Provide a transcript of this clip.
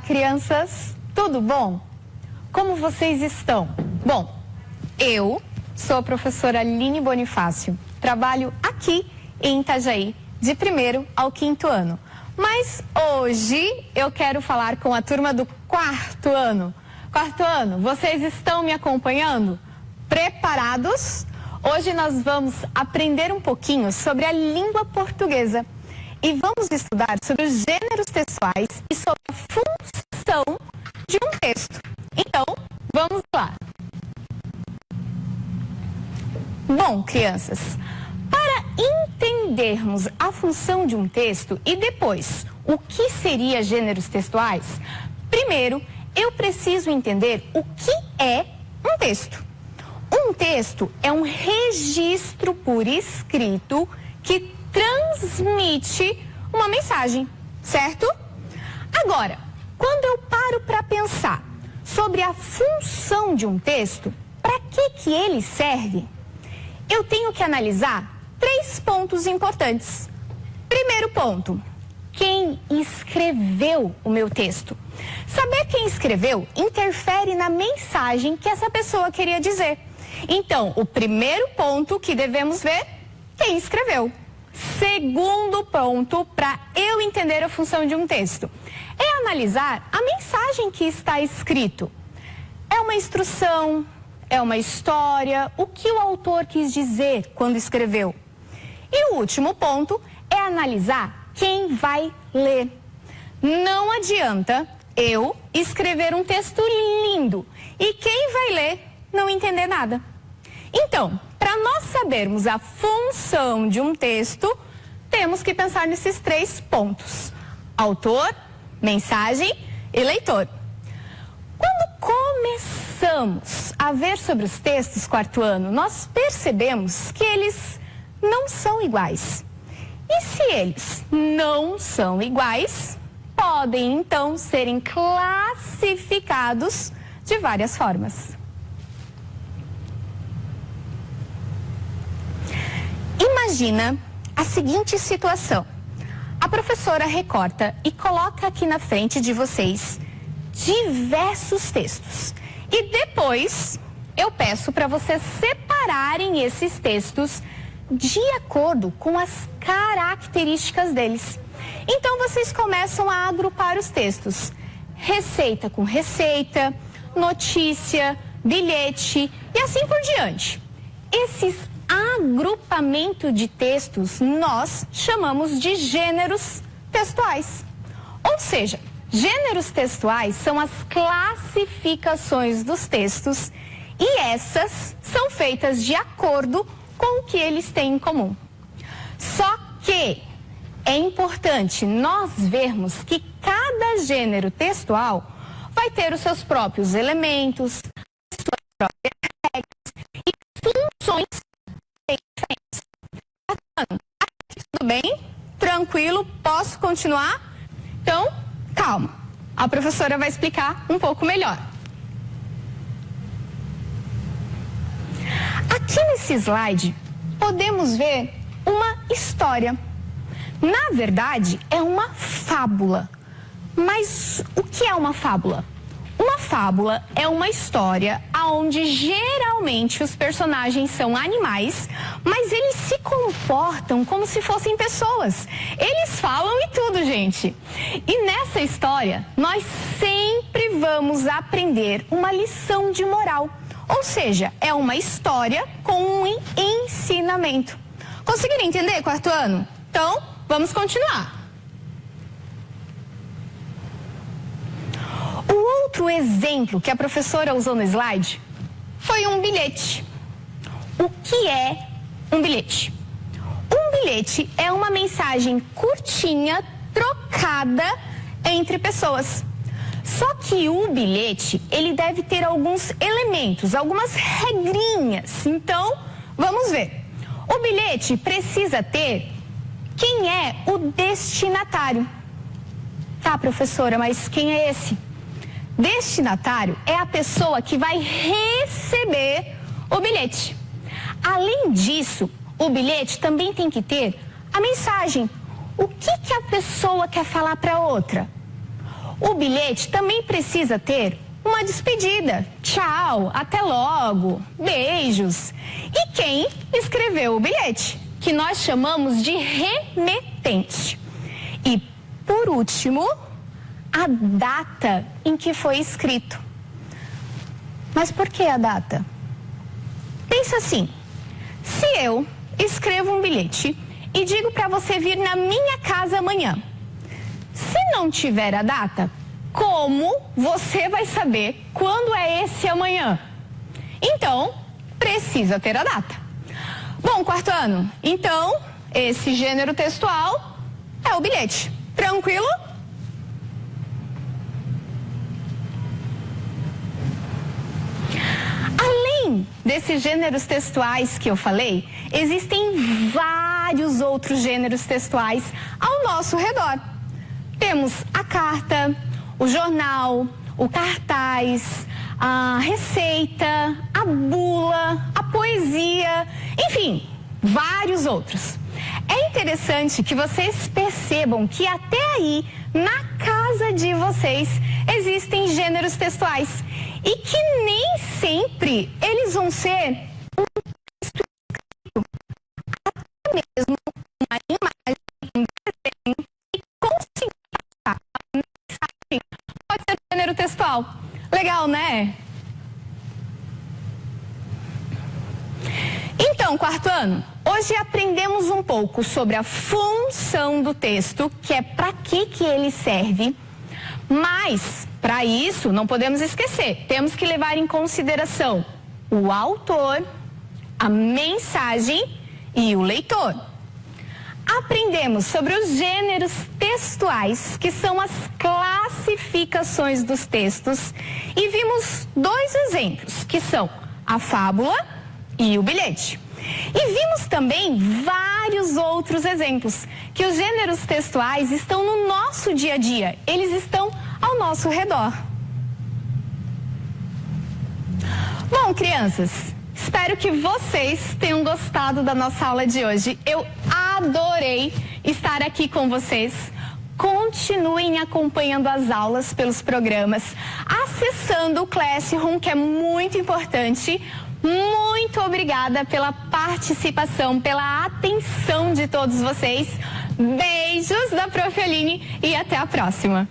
crianças, tudo bom? Como vocês estão? Bom, eu sou a professora Aline Bonifácio, trabalho aqui em Itajaí, de 1º ao 5º ano. Mas hoje eu quero falar com a turma do 4º ano. 4º ano, vocês estão me acompanhando? Preparados? Hoje nós vamos aprender um pouquinho sobre a língua portuguesa e vamos estudar sobre os gêneros textuais e sobre a função de um texto. Então, vamos lá. Bom, crianças, para entendermos a função de um texto e depois o que seria gêneros textuais, primeiro eu preciso entender o que é um texto. Um texto é um registro por escrito que transmite uma mensagem, certo? Agora, quando eu paro para pensar sobre a função de um texto, para que ele serve, eu tenho que analisar 3 pontos importantes. Primeiro ponto, quem escreveu o meu texto? Saber quem escreveu interfere na mensagem que essa pessoa queria dizer. Então, o primeiro ponto que devemos ver, quem escreveu. Segundo ponto, para eu entender a função de um texto, é analisar a mensagem que está escrito. É uma instrução, é uma história, o que o autor quis dizer quando escreveu. E o último ponto é analisar quem vai ler. Não adianta eu escrever um texto lindo e quem vai ler não entender nada. Então, para nós sabermos a função de um texto, temos que pensar nesses 3 pontos: autor, mensagem e leitor. Quando começamos a ver sobre os textos 4º ano, nós percebemos que eles não são iguais. E se eles não são iguais, podem então serem classificados de várias formas. Imagina a seguinte situação. A professora recorta e coloca aqui na frente de vocês diversos textos. E depois eu peço para vocês separarem esses textos de acordo com as características deles. Então vocês começam a agrupar os textos. Receita com receita, notícia, bilhete e assim por diante. Esses agrupamento de textos nós chamamos de gêneros textuais. Ou seja, gêneros textuais são as classificações dos textos e essas são feitas de acordo com o que eles têm em comum. Só que é importante nós vermos que cada gênero textual vai ter os seus próprios elementos, suas próprias regras e funções diferentes. Tudo bem? Tranquilo? Posso continuar? Então, calma. A professora vai explicar um pouco melhor. Aqui nesse slide, podemos ver uma história. Na verdade, é uma fábula. Mas o que é uma fábula? Uma fábula é uma história onde geralmente os personagens são animais, mas eles se comportam como se fossem pessoas. Eles falam e tudo, gente. E nessa história, nós sempre vamos aprender uma lição de moral. Ou seja, é uma história com um ensinamento. Conseguiram entender, 4º ano? Então, vamos continuar. O outro exemplo que a professora usou no slide foi um bilhete. O que é um bilhete? Um bilhete é uma mensagem curtinha trocada entre pessoas. Só que o bilhete, ele deve ter alguns elementos, algumas regrinhas. Então, vamos ver. O bilhete precisa ter quem é o destinatário. Tá, professora, mas quem é esse? Destinatário é a pessoa que vai receber o bilhete. Além disso, o bilhete também tem que ter a mensagem. O que a pessoa quer falar para outra? O bilhete também precisa ter uma despedida. Tchau, até logo, beijos. E quem escreveu o bilhete, que nós chamamos de remetente. E, por último, a data em que foi escrito. Mas por que a data? Pensa assim, se eu escrevo um bilhete e digo para você vir na minha casa amanhã, se não tiver a data, como você vai saber quando é esse amanhã? Então, precisa ter a data. Bom, quarto ano, então, esse gênero textual é o bilhete. Tranquilo? Além desses gêneros textuais que eu falei, existem vários outros gêneros textuais ao nosso redor. Temos a carta, o jornal, o cartaz, a receita, a bula, a poesia, enfim, vários outros. É interessante que vocês percebam que até aí, na casa de vocês, existem gêneros textuais e que nem sempre eles vão ser um texto escrito, até mesmo uma imagem, um desenho e conseguir passar a mensagem pode ser gênero textual. Legal, né? Então, quarto ano, hoje aprendemos um pouco sobre a função do texto, que é para que ele serve, mas, para isso, não podemos esquecer, temos que levar em consideração o autor, a mensagem e o leitor. Aprendemos sobre os gêneros textuais, que são as classificações dos textos, e vimos dois exemplos, que são a fábula e o bilhete. E vimos também vários outros exemplos, que os gêneros textuais estão no nosso dia a dia, eles estão ao nosso redor. Bom, crianças, espero que vocês tenham gostado da nossa aula de hoje. Eu adorei estar aqui com vocês. Continuem acompanhando as aulas pelos programas, acessando o Classroom, que é muito importante. Muito obrigada pela participação, pela atenção de todos vocês. Beijos da Prof. Aline e até a próxima.